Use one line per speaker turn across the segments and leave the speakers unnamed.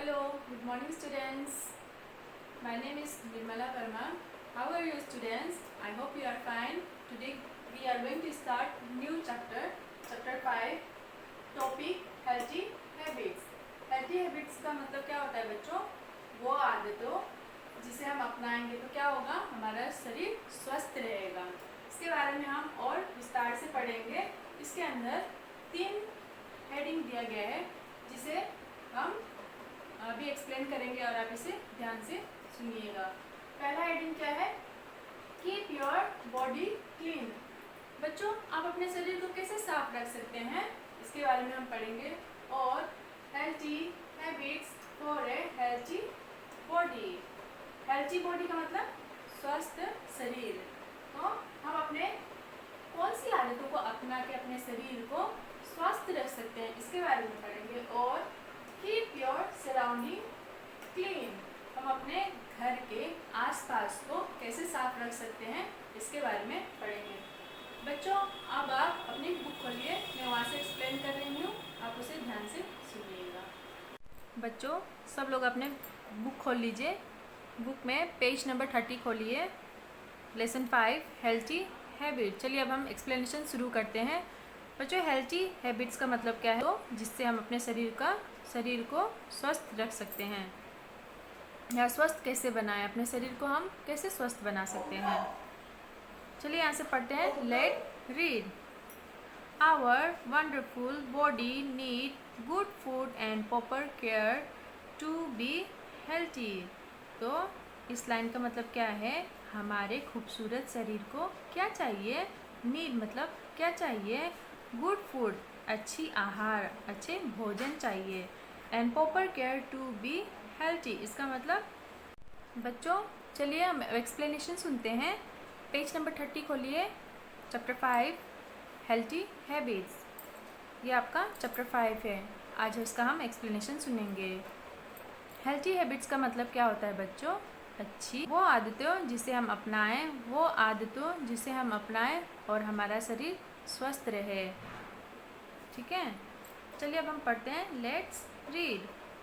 Hello, good morning students. My name is Nirmala Verma. How are you students? I hope you are fine. Today we are going to start new chapter, chapter 5, topic healthy habits. Healthy habits का मतलब क्या होता है बच्चों? वो आदतों जिसे हम अपनाएंगे तो क्या होगा, हमारा शरीर स्वस्थ रहेगा। इसके बारे में हम और विस्तार से पढ़ेंगे। इसके अंदर 3 हेडिंग दिया गया है जिसे हम अभी एक्सप्लेन करेंगे और आप इसे ध्यान से सुनिएगा। पहला हेडिंग क्या है? Keep your body clean. बच्चों, आप अपने शरीर को कैसे साफ रख सकते हैं, इसके बारे में हम पढ़ेंगे। और healthy habits for a healthy body. Healthy body का मतलब स्वस्थ शरीर। तो हम अपने कौन सी आदतों को अपना के अपने शरीर को स्वस्थ रख सकते हैं, इसके बारे में पढ़ेंगे। और कीप योर सराउंडिंग क्लीन। हम अपने घर के आसपास को कैसे साफ रख सकते हैं, इसके बारे में पढ़ेंगे। बच्चों, अब आप अपनी बुक खोलिए, मैं वहाँ से एक्सप्लेन कर रही हूँ, आप उसे ध्यान से सुनिएगा। बच्चों, सब लोग अपने बुक खोल लीजिए। बुक में पेज नंबर 30 खोलिए, लेसन 5 हेल्थी हैबिट। चलिए अब हम एक्सप्लेनेशन शुरू करते हैं। बच्चों, हेल्थी हैबिट्स का मतलब क्या है? तो जिससे हम अपने शरीर को स्वस्थ रख सकते हैं, या स्वस्थ कैसे बनाएं, अपने शरीर को हम कैसे स्वस्थ बना सकते हैं। चलिए यहाँ से पढ़ते हैं। Let read. Our wonderful body need good food and proper care to be healthy. तो इस लाइन का मतलब क्या है? हमारे खूबसूरत शरीर को क्या चाहिए? नीड मतलब क्या चाहिए? गुड फूड अच्छी आहार, अच्छे भोजन चाहिए। And proper care to be healthy, इसका मतलब बच्चों चलिए हम एक्सप्लेनेशन सुनते हैं। पेज नंबर 30 खोलिए, चैप्टर 5 हेल्थी हैबिट्स। ये आपका चैप्टर 5 है। आज इसका हम एक्सप्लेनेशन सुनेंगे। हेल्थी हैबिट्स का मतलब क्या होता है बच्चों? अच्छी वो आदतों जिसे हम अपनाएं, वो आदतों जिसे हम अपनाएं और हमारा शरीर स्वस्थ रहे। ठीक है, चलिए अब हम पढ़ते हैं। Let's read.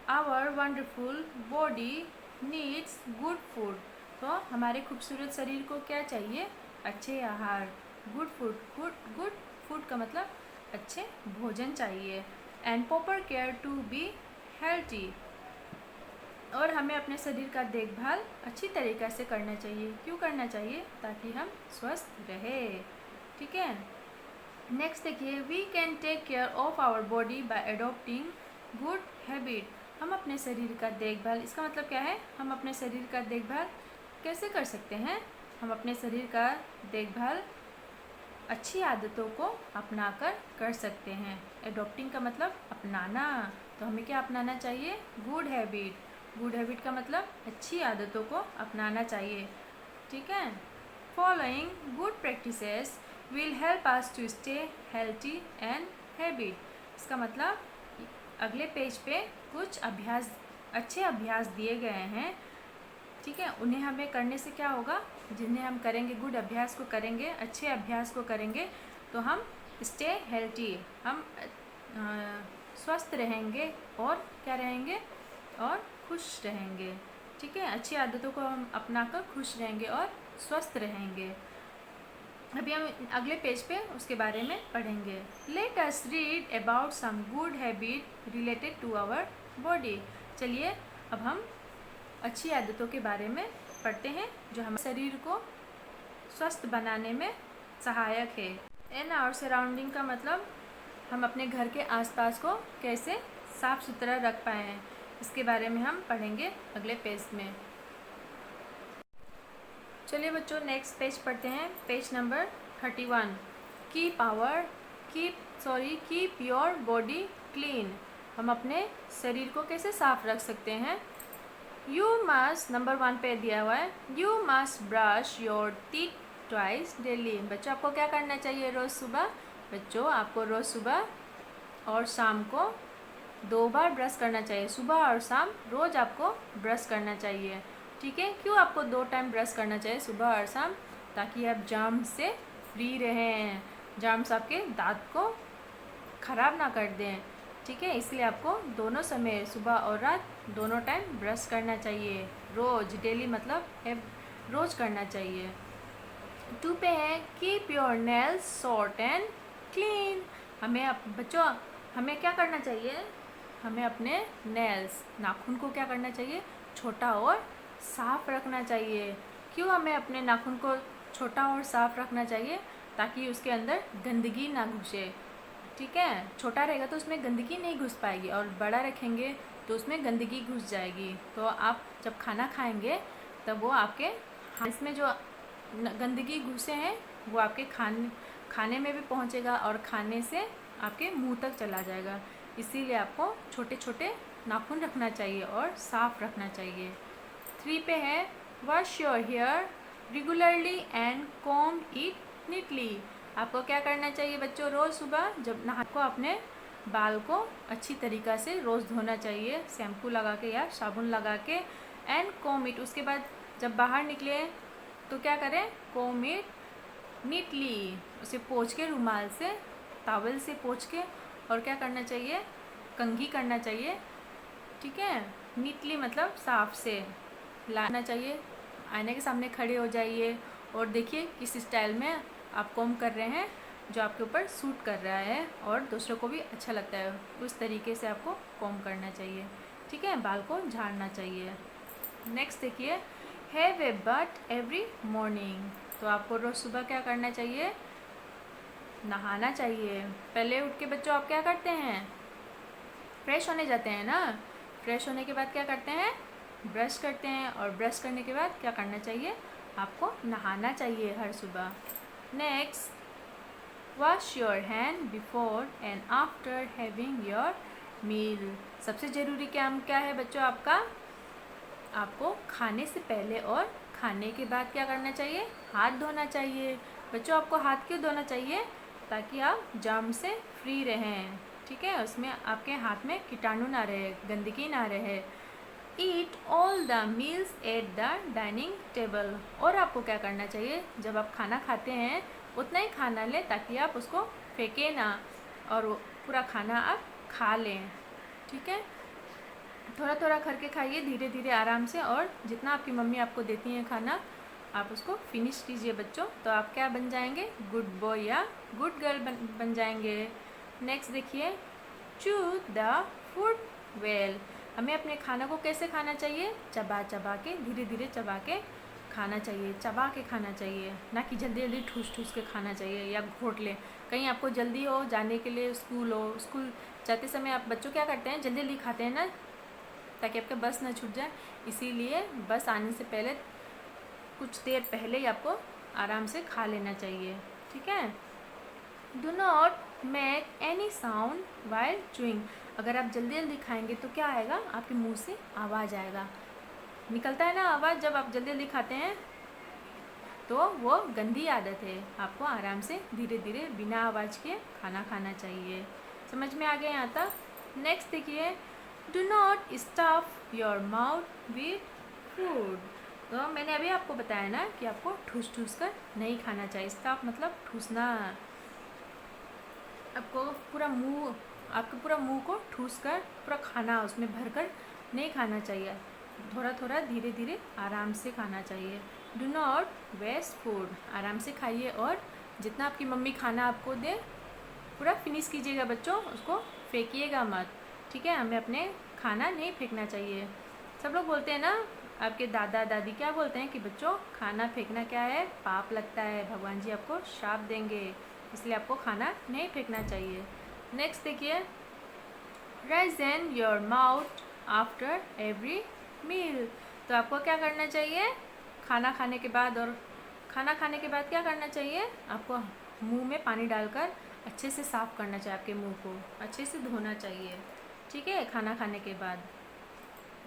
Our wonderful body needs good food. तो हमारे खूबसूरत शरीर को क्या चाहिए? अच्छे आहार, गुड फूड। गुड फूड का मतलब अच्छे भोजन चाहिए। And proper care to be healthy, और हमें अपने शरीर का देखभाल अच्छी तरीक़े से करना चाहिए। क्यों करना चाहिए? ताकि हम स्वस्थ रहे। ठीक है, नेक्स्ट देखिए। We can take care of our body by adopting good habit. हम अपने शरीर का देखभाल, इसका मतलब क्या है? हम अपने शरीर का देखभाल कैसे कर सकते हैं? हम अपने शरीर का देखभाल अच्छी आदतों को अपनाकर कर सकते हैं। एडॉप्टिंग का मतलब अपनाना। तो हमें क्या अपनाना चाहिए? Good habit. गुड हैबिट का मतलब अच्छी आदतों को अपनाना चाहिए। ठीक है, following good practices will help us to stay healthy and habit. इसका मतलब अगले पेज पे कुछ अच्छे अभ्यास दिए गए हैं। ठीक है, उन्हें हमें करने से क्या होगा? जिन्हें हम करेंगे, गुड अभ्यास को करेंगे, अच्छे अभ्यास को करेंगे, तो हम स्टे हेल्थी, हम स्वस्थ रहेंगे और क्या रहेंगे? और खुश रहेंगे। ठीक है, अच्छी आदतों को हम अपनाकर खुश रहेंगे और स्वस्थ रहेंगे। अभी हम अगले पेज पे उसके बारे में पढ़ेंगे। Let us read about some good habit related to our body. चलिए अब हम अच्छी आदतों के बारे में पढ़ते हैं जो हमारे शरीर को स्वस्थ बनाने में सहायक है। इन आवर सराउंडिंग का मतलब हम अपने घर के आसपास को कैसे साफ सुथरा रख पाए हैं, इसके बारे में हम पढ़ेंगे अगले पेज में। चलिए बच्चों, नेक्स्ट पेज पढ़ते हैं। Page number 31। Keep your body clean. हम अपने शरीर को कैसे साफ रख सकते हैं? यू मस्ट, नंबर 1 पे दिया हुआ है, you must brush your teeth twice daily. बच्चों, आपको क्या करना चाहिए रोज़ सुबह? बच्चों, आपको रोज़ सुबह और शाम को 2 बार ब्रश करना चाहिए। सुबह और शाम रोज़ आपको ब्रश करना चाहिए। ठीक है, क्यों आपको 2 टाइम ब्रश करना चाहिए, सुबह और शाम? ताकि आप जर्म से फ्री रहें, जर्म्स आपके दांत को ख़राब ना कर दें। ठीक है, इसलिए आपको दोनों समय सुबह और रात दोनों टाइम ब्रश करना चाहिए, रोज़, डेली मतलब रोज़ करना चाहिए। 2 पे है keep your nails short and clean. बच्चों हमें क्या करना चाहिए, हमें अपने नेल्स नाखून को क्या करना चाहिए, छोटा और साफ रखना चाहिए। क्यों हमें अपने नाखून को छोटा और साफ रखना चाहिए, ताकि उसके अंदर गंदगी ना घुसे। ठीक है, छोटा रहेगा तो उसमें गंदगी नहीं घुस पाएगी, और बड़ा रखेंगे तो उसमें गंदगी घुस जाएगी। तो आप जब खाना खाएंगे तब वो आपके इसमें जो गंदगी घुसे हैं वो आपके खाने में भी पहुंचेगा और खाने से आपके मुंह तक चला जाएगा। इसीलिए आपको छोटे छोटे नाखून रखना चाहिए और साफ रखना चाहिए। 3 पे है wash your hair regularly and comb it neatly. आपको क्या करना चाहिए बच्चों, रोज़ सुबह जब नहा को अपने बाल को अच्छी तरीक़ा से रोज़ धोना चाहिए, शैम्पू लगा के या साबुन लगा के। एंड कॉम इट, उसके बाद जब बाहर निकले तो क्या करें, कॉम इट नीटली, उसे पोंछ के रुमाल से, टॉवल से पोंछ के, और क्या करना चाहिए, कंघी करना चाहिए। ठीक है, नीटली मतलब साफ से लाना चाहिए। आईने के सामने खड़े हो जाइए और देखिए किस स्टाइल में आप कॉम्ब कर रहे हैं जो आपके ऊपर सूट कर रहा है और दूसरों को भी अच्छा लगता है, उस तरीके से आपको कॉम्ब करना चाहिए। ठीक है, बाल को झाड़ना चाहिए। नेक्स्ट देखिए, have a but every morning. तो आपको रोज़ सुबह क्या करना चाहिए, नहाना चाहिए। पहले उठ के बच्चों आप क्या करते हैं, फ्रेश होने जाते हैं ना। फ्रेश होने के बाद क्या करते हैं, ब्रश करते हैं, और ब्रश करने के बाद क्या करना चाहिए, आपको नहाना चाहिए हर सुबह। Next, wash your hand before and after having your meal. सबसे ज़रूरी काम क्या है बच्चों आपका, आपको खाने से पहले और खाने के बाद क्या करना चाहिए, हाथ धोना चाहिए। बच्चों आपको हाथ क्यों धोना चाहिए, ताकि आप जर्म से फ्री रहें। ठीक है, उसमें आपके हाथ में कीटाणु ना रहे, गंदगी ना रहे। Eat all the meals at the dining table. और आपको क्या करना चाहिए, जब आप खाना खाते हैं उतना ही खाना लें, ताकि आप उसको फेंकें ना, और पूरा खाना आप खा लें। ठीक है, थोड़ा थोड़ा करके खाइए, धीरे धीरे आराम से, और जितना आपकी मम्मी आपको देती हैं खाना आप उसको फिनिश कीजिए बच्चों। तो आप क्या बन जाएंगे, गुड बॉय या गुड गर्ल बन जाएंगे। नेक्स्ट देखिए, चू द फूड वेल। हमें अपने खाना को कैसे खाना चाहिए, चबा चबा के, धीरे धीरे चबा के खाना चाहिए, चबा के खाना चाहिए, ना कि जल्दी जल्दी ठूस ठूस के खाना चाहिए या घोट लें। कहीं आपको जल्दी हो जाने के लिए, स्कूल हो, स्कूल जाते समय आप बच्चों क्या करते हैं, जल्दी जल्दी खाते हैं ना, ताकि आपका बस ना छूट जाए। इसीलिए बस आने से पहले कुछ देर पहले ही आपको आराम से खा लेना चाहिए। ठीक है, do not make any sound while chewing. अगर आप जल्दी जल्दी खाएंगे तो क्या आएगा, आपके मुंह से आवाज़ आएगा, निकलता है ना आवाज़ जब आप जल्दी जल्दी खाते हैं, तो वो गंदी आदत है। आपको आराम से धीरे धीरे बिना आवाज़ के खाना खाना चाहिए। समझ में आ गया यहाँ तक। नेक्स्ट देखिए, do not stuff your mouth with food. तो मैंने अभी आपको बताया ना कि आपको ठूस ठूस कर नहीं खाना चाहिए। स्टफ मतलब ठूसना, आपको पूरा मुंह को ठूस कर पूरा खाना उसमें भर कर नहीं खाना चाहिए, थोड़ा थोड़ा धीरे धीरे आराम से खाना चाहिए। डू नॉट वेस्ट फूड, आराम से खाइए, और जितना आपकी मम्मी खाना आपको दे पूरा फिनिश कीजिएगा बच्चों, उसको फेंकिएगा मत। ठीक है, हमें अपने खाना नहीं फेंकना चाहिए। सब लोग बोलते हैं ना, आपके दादा दादी क्या बोलते हैं कि बच्चों खाना फेंकना क्या है, पाप लगता है, भगवान जी आपको श्राप देंगे, इसलिए आपको खाना नहीं फेंकना चाहिए। नेक्स्ट देखिए, राइजन your mouth after every meal. तो आपको क्या करना चाहिए, खाना खाने के बाद, और खाना खाने के बाद क्या करना चाहिए, आपको मुंह में पानी डालकर अच्छे से साफ़ करना चाहिए, आपके मुंह को अच्छे से धोना चाहिए। ठीक है, खाना खाने के बाद।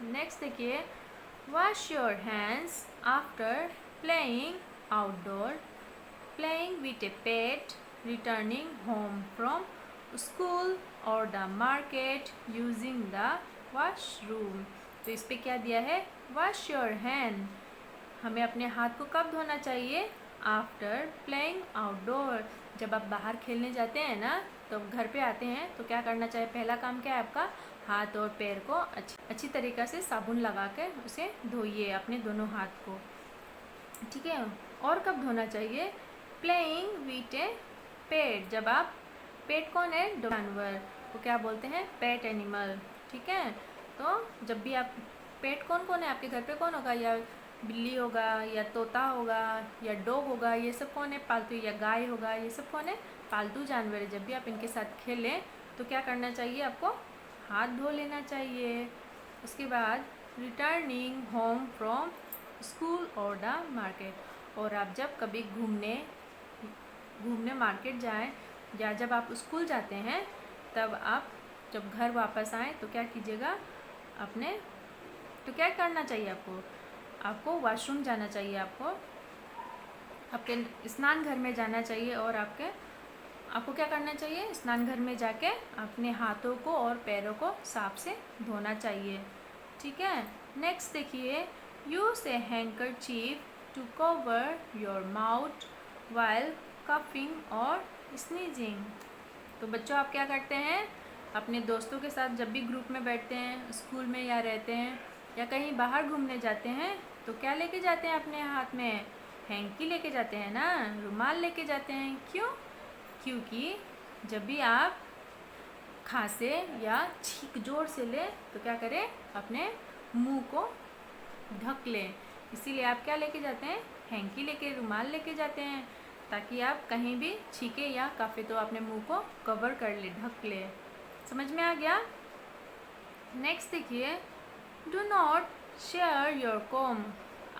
नेक्स्ट देखिए, wash your hands after playing outdoor, playing with a pet, returning home from school और the market, using the washroom. तो इस पे क्या दिया है, वॉश योर हैंड। हमें अपने हाथ को कब धोना चाहिए, आफ्टर प्लेइंग आउटडोर। जब आप बाहर खेलने जाते हैं ना, तो तो घर पे आते हैं तो क्या करना चाहिए, पहला काम क्या है आपका, हाथ और पैर को अच्छी तरीक़ा से साबुन लगा के उसे धोइए, अपने दोनों हाथ को, ठीक है। और कब धोना चाहिए, प्लेइंग विथ ए पेट, जब आप, पेट कौन है, जानवर को क्या बोलते हैं, पेट एनिमल, ठीक है। तो जब भी आप, पेट कौन कौन है आपके घर पे, कौन होगा, या बिल्ली होगा, या तोता होगा, या डॉग होगा, ये सब कौन है पालतू, या गाय होगा, ये सब कौन है, पालतू जानवर है। जब भी आप इनके साथ खेलें तो क्या करना चाहिए आपको, हाथ धो लेना चाहिए। उसके बाद रिटर्निंग होम फ्रॉम स्कूल और द मार्केट, और आप जब कभी घूमने मार्केट जाएं, या जब आप स्कूल जाते हैं, तब आप जब घर वापस आएँ तो क्या कीजिएगा, अपने, तो क्या करना चाहिए आपको वॉशरूम जाना चाहिए, आपके स्नान घर में जाना चाहिए, और आपको क्या करना चाहिए, स्नान घर में जाके अपने हाथों को और पैरों को साफ से धोना चाहिए, ठीक है। नेक्स्ट देखिए, use a handkerchief to cover your mouth while coughing और स्नीजिंग। तो बच्चों आप क्या करते हैं, अपने दोस्तों के साथ जब भी ग्रुप में बैठते हैं, स्कूल में या रहते हैं, या कहीं बाहर घूमने जाते हैं, तो क्या लेके जाते हैं अपने हाथ में, हैंकी लेके जाते हैं ना, रुमाल लेके जाते हैं। क्यों, क्योंकि जब भी आप खांसे या छींक जोर से ले तो क्या करें, अपने मुंह को ढक लें, इसीलिए आप क्या लेके जाते हैं, हैंकी लेके, रुमाल लेके जाते हैं, ताकि आप कहीं भी छींके या काफे तो अपने मुंह को कवर कर ले, ढक ले। समझ में आ गया। नेक्स्ट देखिए, do not share your com.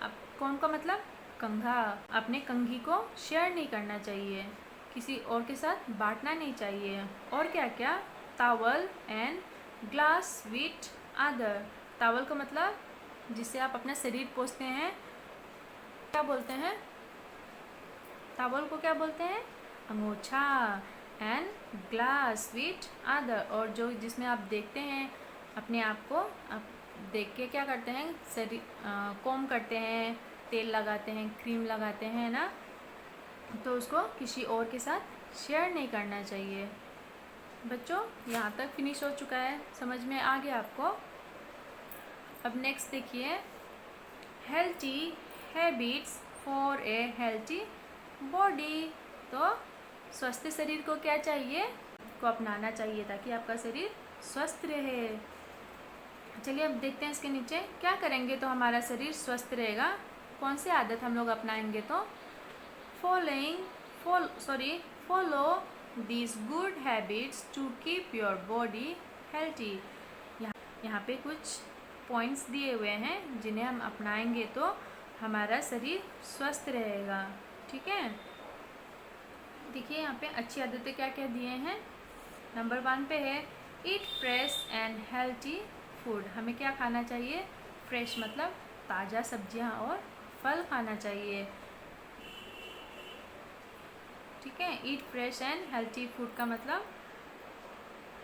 अब कॉम का मतलब कंघा, अपने कंघी को शेयर नहीं करना चाहिए, किसी और के साथ बांटना नहीं चाहिए। और क्या क्या, towel and glass with other. Towel का मतलब जिससे आप अपना शरीर पोंछते हैं, क्या बोलते हैं, टावल को क्या बोलते हैं, अंगोछा। एंड ग्लास विथ अदर, और जो जिसमें आप देखते हैं अपने आप को, आप देख के क्या करते हैं, शरीर कॉम करते हैं, तेल लगाते हैं, क्रीम लगाते हैं ना, तो उसको किसी और के साथ शेयर नहीं करना चाहिए। बच्चों यहाँ तक फिनिश हो चुका है, समझ में आ गया आपको। अब नेक्स्ट देखिए, healthy habits for a healthy body. तो स्वस्थ शरीर को क्या चाहिए, को अपनाना चाहिए ताकि आपका शरीर स्वस्थ रहे। चलिए अब देखते हैं इसके नीचे क्या करेंगे तो हमारा शरीर स्वस्थ रहेगा, कौन सी आदत हम लोग अपनाएंगे। तो follow these good habits to keep your body healthy. यहाँ पे कुछ पॉइंट्स दिए हुए हैं जिन्हें हम अपनाएंगे तो हमारा शरीर स्वस्थ रहेगा, ठीक है। देखिए यहाँ पे अच्छी आदतें क्या क्या दिए हैं। नंबर 1 पे है, ईट फ्रेश एंड हेल्थी फूड। हमें क्या खाना चाहिए, फ्रेश मतलब ताज़ा सब्जियां और फल खाना चाहिए, ठीक है। ईट फ्रेश एंड हेल्थी फूड का मतलब,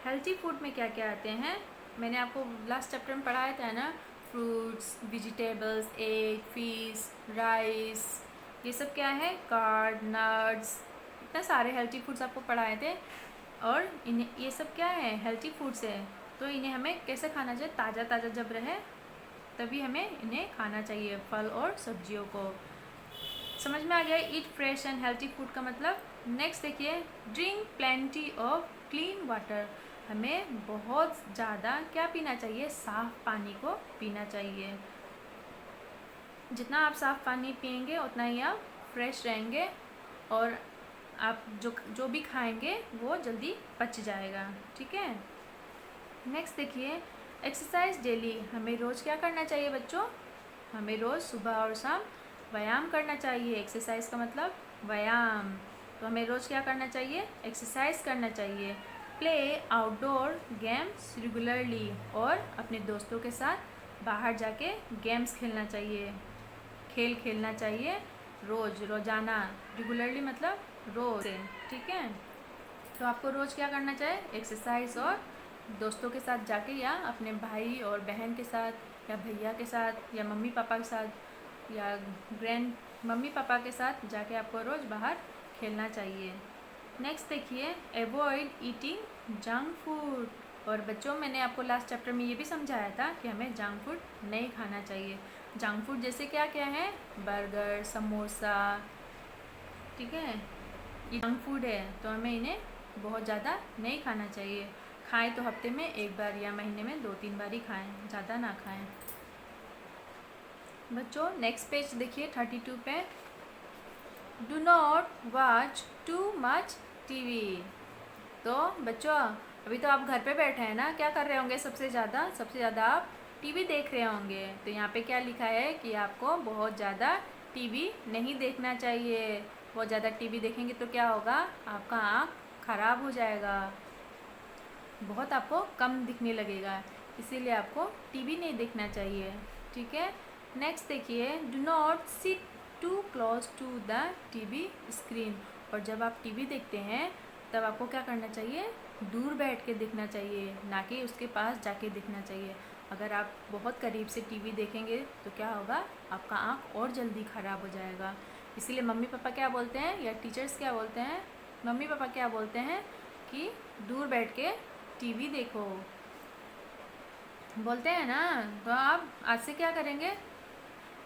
हेल्थी फूड में क्या क्या आते हैं, मैंने आपको लास्ट चैप्टर में पढ़ाया था ना, fruits, vegetables, egg, fish, rice, ये सब क्या है, कार्ब, नट्स, इतने सारे हेल्थी फूड्स आपको पढ़ाए थे। और इन्हें, ये सब क्या है, हेल्थी फूड्स है, तो इन्हें हमें कैसे खाना चाहिए, ताज़ा ताज़ा जब रहे तभी हमें इन्हें खाना चाहिए, फल और सब्जियों को। समझ में आ गया ईट फ्रेश एंड हेल्थी फूड का मतलब। नेक्स्ट देखिए, drink plenty of clean water. हमें बहुत ज़्यादा क्या पीना चाहिए, साफ़ पानी को पीना चाहिए। जितना आप साफ़ पानी पिएंगे उतना ही आप फ्रेश रहेंगे, और आप जो भी खाएंगे वो जल्दी पच जाएगा, ठीक है। नेक्स्ट देखिए, एक्सरसाइज डेली। हमें रोज़ क्या करना चाहिए बच्चों, हमें रोज़ सुबह और शाम व्यायाम करना चाहिए। एक्सरसाइज का मतलब व्यायाम, तो हमें रोज़ क्या करना चाहिए, एक्सरसाइज करना चाहिए। प्ले आउटडोर गेम्स रेगुलरली, और अपने दोस्तों के साथ बाहर जाके गेम्स खेलना चाहिए, खेल खेलना चाहिए रोज़ाना। रेगुलरली मतलब रोज़, ठीक है। तो आपको रोज़ क्या करना चाहिए, एक्सरसाइज, और दोस्तों के साथ जाके, या अपने भाई और बहन के साथ, या भैया के साथ, या मम्मी पापा के साथ, या मम्मी पापा के साथ जाके आपको रोज़ बाहर खेलना चाहिए, नेक्स्ट देखिए, अवॉइड ईटिंग जंक फूड। और बच्चों, मैंने आपको लास्ट चैप्टर में ये भी समझाया था कि हमें जंक फूड नहीं खाना चाहिए। जंक फूड जैसे क्या क्या है, बर्गर, समोसा, ठीक है, ये जंक फूड है, तो हमें इन्हें बहुत ज़्यादा नहीं खाना चाहिए। खाएं तो हफ्ते में एक बार या महीने में 2-3 बार ही खाएं, ज़्यादा ना खाएं। बच्चों, नेक्स्ट पेज देखिए 32 पे, do not watch too much TV. तो बच्चों, अभी तो आप घर पे बैठे हैं ना, क्या कर रहे होंगे सबसे ज़्यादा आप टीवी देख रहे होंगे। तो यहाँ पे क्या लिखा है कि आपको बहुत ज़्यादा टीवी नहीं देखना चाहिए। बहुत ज़्यादा टीवी देखेंगे तो क्या होगा, आपका आँख खराब हो जाएगा, बहुत आपको कम दिखने लगेगा, इसीलिए आपको टीवी नहीं देखना चाहिए, ठीक है। नेक्स्ट देखिए, do not sit too close to the TV screen. और जब आप टीवी देखते हैं तब आपको क्या करना चाहिए, दूर बैठ के देखना चाहिए, ना कि उसके पास जाके देखना चाहिए। अगर आप बहुत करीब से टीवी देखेंगे तो क्या होगा, आपका आँख और जल्दी ख़राब हो जाएगा। इसीलिए मम्मी पापा क्या बोलते हैं, या टीचर्स क्या बोलते हैं, मम्मी पापा क्या बोलते हैं कि दूर बैठ के टीवी देखो, बोलते हैं ना। तो आप आज से क्या करेंगे,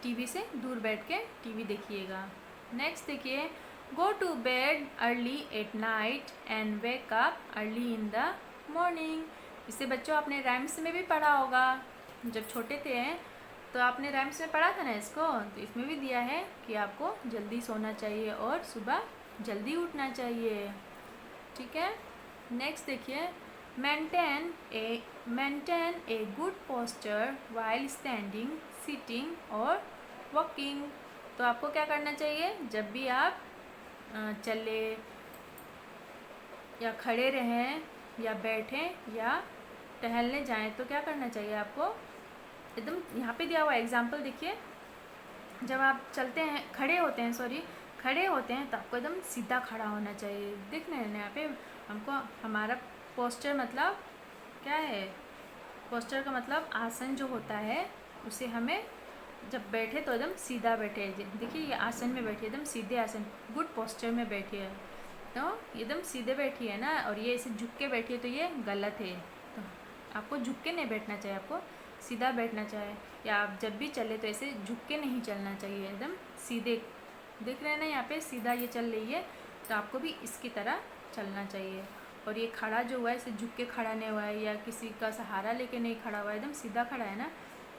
टीवी से दूर बैठ के टीवी देखिएगा। नेक्स्ट देखिए, go to bed early at night and wake up early in the morning. इससे बच्चों आपने राइम्स में भी पढ़ा होगा, जब छोटे थे तो आपने राइम्स में पढ़ा था ना इसको, तो इसमें भी दिया है कि आपको जल्दी सोना चाहिए और सुबह जल्दी उठना चाहिए, ठीक है। नेक्स्ट देखिए, maintain a good posture while standing, sitting और वॉकिंग। तो आपको क्या करना चाहिए, जब भी आप चले या खड़े रहें या बैठें या टहलने जाएं तो क्या करना चाहिए आपको, एकदम यहाँ पे दिया हुआ एग्जाम्पल देखिए, जब आप चलते हैं, खड़े होते हैं तो आपको एकदम सीधा खड़ा होना चाहिए। देख रहे हैं यहाँ पे हमको, हमारा पोस्चर मतलब क्या है, पोस्चर का मतलब आसन जो होता है, उसे हमें जब बैठे तो एकदम सीधा बैठे। देखिए ये आसन में बैठिए, एकदम सीधे आसन, गुड पोस्चर में बैठिए, तो एकदम सीधे बैठी है ना। और ये ऐसे झुक के बैठिए तो ये गलत है, तो आपको झुक के नहीं बैठना चाहिए, आपको सीधा बैठना चाहिए। या आप जब भी चले तो ऐसे झुक के नहीं चलना चाहिए, एकदम सीधे। देख रहे हैं ना यहाँ पे सीधा ये चल रही है, तो आपको भी इसकी तरह चलना चाहिए। और ये खड़ा जो हुआ है, इसे झुक के खड़ा नहीं हुआ है या किसी का सहारा लेके नहीं खड़ा हुआ है, एकदम सीधा खड़ा है ना,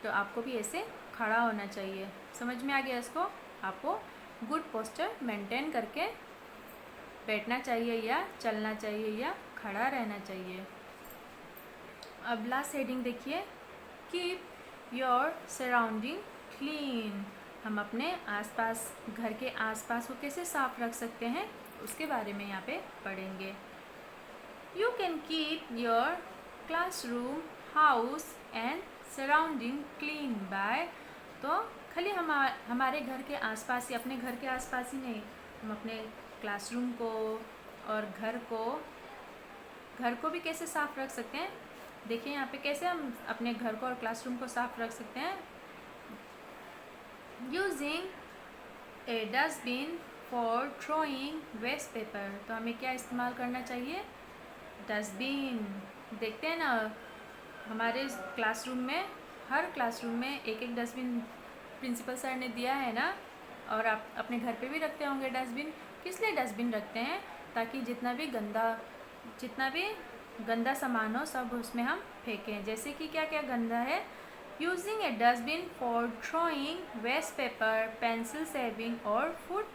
तो आपको भी ऐसे खड़ा होना चाहिए। समझ में आ गया इसको, आपको गुड पोस्चर मेंटेन करके बैठना चाहिए या चलना चाहिए या खड़ा रहना चाहिए। अब लास्ट हेडिंग देखिए, कीप योर सराउंडिंग क्लीन। हम अपने आसपास, घर के आसपास को कैसे साफ रख सकते हैं उसके बारे में यहाँ पे पढ़ेंगे। You can keep your classroom, house and surrounding clean bye. तो खाली हमारे घर के आसपास ही, अपने घर के आसपास ही नहीं, हम अपने क्लासरूम को और घर को भी कैसे साफ रख सकते हैं। देखिए यहाँ पे कैसे हम अपने घर को और क्लासरूम को साफ रख सकते हैं। Using a dustbin for throwing waste paper. तो हमें क्या इस्तेमाल करना चाहिए, डस्टबिन। देखते हैं ना हमारे क्लासरूम में, हर क्लासरूम में एक एक डस्टबिन प्रिंसिपल सर ने दिया है ना, और आप अपने घर पे भी रखते होंगे डस्टबिन। किस लिए डस्टबिन रखते हैं, ताकि जितना भी गंदा सामान हो सब उसमें हम फेंकें। जैसे कि क्या क्या गंदा है, using a dustbin for throwing waste paper, pencil shaving और फूड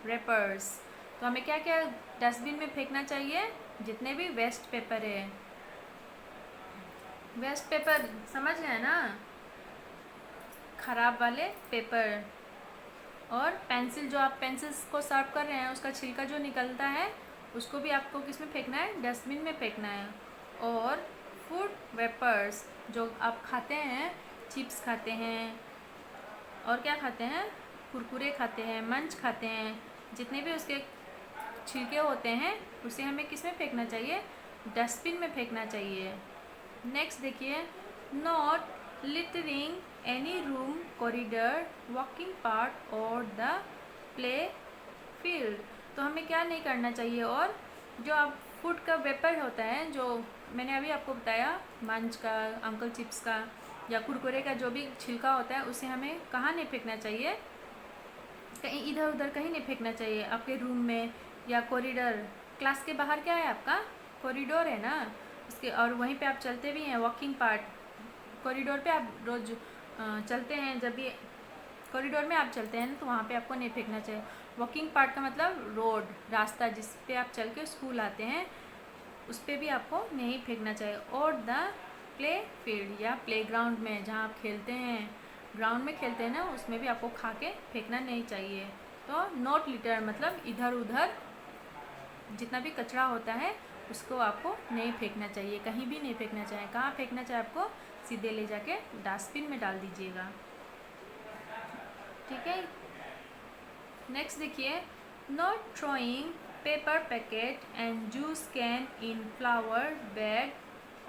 रैपर्स। तो हमें क्या क्या डस्टबिन में फेंकना चाहिए, जितने भी वेस्ट पेपर है। वेस्ट पेपर समझ गए ना, ख़राब वाले पेपर। और पेंसिल, जो आप पेंसिल्स को शार्प कर रहे हैं उसका छिलका जो निकलता है उसको भी आपको किस में फेंकना है, डस्टबिन में फेंकना है। और फूड वेपर्स, जो आप खाते हैं, चिप्स खाते हैं और क्या खाते हैं, कुरकुरे खाते हैं, मंच खाते हैं, जितने भी उसके छिलके होते हैं उसे हमें किस में फेंकना चाहिए, डस्टबिन में फेंकना चाहिए। नेक्स्ट देखिए, not littering any room, corridor, walking part और द प्ले फील्ड। तो हमें क्या नहीं करना चाहिए, और जो आप फूड का वेपर होता है, जो मैंने अभी आपको बताया, मंच का, अंकल चिप्स का या कुरकुरे का जो भी छिलका होता है, उसे हमें कहाँ नहीं फेंकना चाहिए, कहीं इधर उधर कहीं नहीं फेंकना चाहिए। आपके रूम में या कॉरिडोर, क्लास के बाहर क्या है आपका कॉरिडोर है ना, उसके और वहीं पे आप चलते भी हैं, वॉकिंग पार्ट, कॉरिडोर पे आप रोज़ चलते हैं, जब भी कॉरिडोर में आप चलते हैं तो वहाँ पे आपको नहीं फेंकना चाहिए। वॉकिंग पार्ट का मतलब रोड, रास्ता जिस पे आप चल के स्कूल आते हैं, उस पर भी आपको नहीं फेंकना चाहिए। और द प्ले फील्ड या प्ले ग्राउंड में, जहाँ आप खेलते हैं, ग्राउंड में खेलते हैं ना, उसमें भी आपको खा के फेंकना नहीं चाहिए। तो नॉट लिटर मतलब इधर उधर जितना भी कचरा होता है उसको आपको नहीं फेंकना चाहिए, कहीं भी नहीं फेंकना चाहिए। कहाँ फेंकना चाहिए आपको, सीधे ले जाके डस्टबिन में डाल दीजिएगा, ठीक है। नेक्स्ट देखिए, not throwing paper packet and juice can in flower bed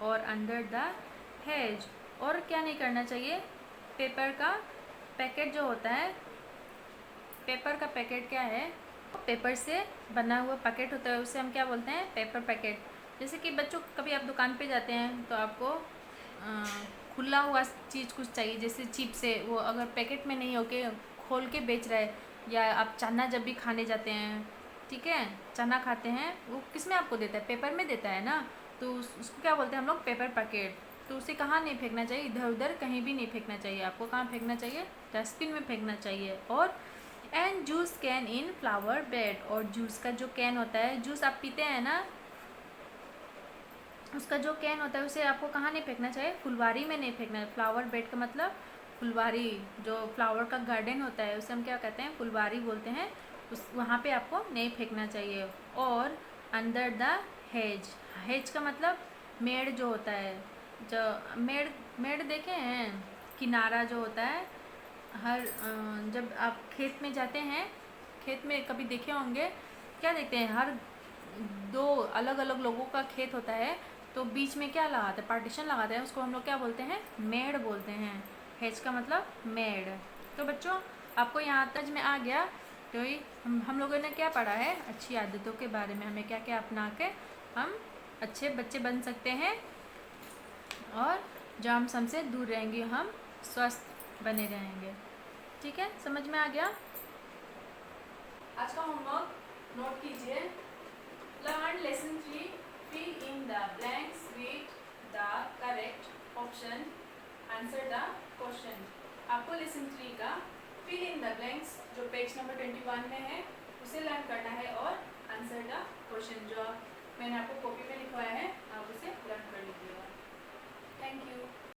और अंडर द हेज। और क्या नहीं करना चाहिए, पेपर का पैकेट जो होता है, पेपर का पैकेट क्या है, पेपर से बना हुआ पैकेट होता है, उसे हम क्या बोलते हैं, पेपर पैकेट। जैसे कि बच्चों, कभी आप दुकान पे जाते हैं तो आपको खुला हुआ चीज़ कुछ चाहिए, जैसे चिप्स है, वो अगर पैकेट में नहीं होके खोल के बेच रहा है, या आप चना जब भी खाने जाते हैं, ठीक है, चना खाते हैं, वो किस में आपको देता है, पेपर में देता है ना, तो उसको क्या बोलते हैं हम लोग, पेपर पैकेट। तो उसे कहाँ नहीं फेंकना चाहिए, इधर उधर कहीं भी नहीं फेंकना चाहिए। आपको कहाँ फेंकना चाहिए, डस्टबिन में फेंकना चाहिए। और and juice can in flower bed, और जूस का जो कैन होता है, जूस आप पीते हैं ना, उसका जो कैन होता है उसे आपको कहाँ नहीं फेंकना चाहिए, फुलवारी में नहीं फेंकना है। फ्लावर बेड का मतलब फुलवारी, जो फ्लावर का गार्डन होता है उसे हम क्या कहते हैं, फुलवारी बोलते हैं, उस वहाँ पे आपको नहीं फेंकना चाहिए। और अंडर द हेज, हेज का मतलब मेड़ जो होता है, जो मेड़, मेड़ देखे हैं, किनारा जो होता है, हर जब आप खेत में जाते हैं, खेत में कभी देखे होंगे, क्या देखते हैं, हर दो अलग अलग लोगों का खेत होता है, तो बीच में क्या लगाते हैं, पार्टीशन लगाते हैं, उसको हम लोग क्या बोलते हैं, मेड़ बोलते हैं। हेज का मतलब मेड़। तो बच्चों, आपको यहाँ तक में आ गया, तो ये हम लोगों ने क्या पढ़ा है, अच्छी आदतों के बारे में, हमें क्या क्या अपना के हम अच्छे बच्चे बन सकते हैं, और जर्म्स हमसे दूर रहेंगे, हम स्वस्थ बने रहेंगे। ठीक है, समझ में आ गया। आज का होमवर्क नोट कीजिए। Learn lesson 3, fill in the blanks with the correct option, answer the question। आपको लेसन 3 का fill in the blanks जो पेज नंबर 21 में है उसे लर्न करना है, और आंसर द क्वेश्चन जो मैंने आपको कॉपी में लिखवाया है आप उसे लर्न कर लीजिएगा। Thank you.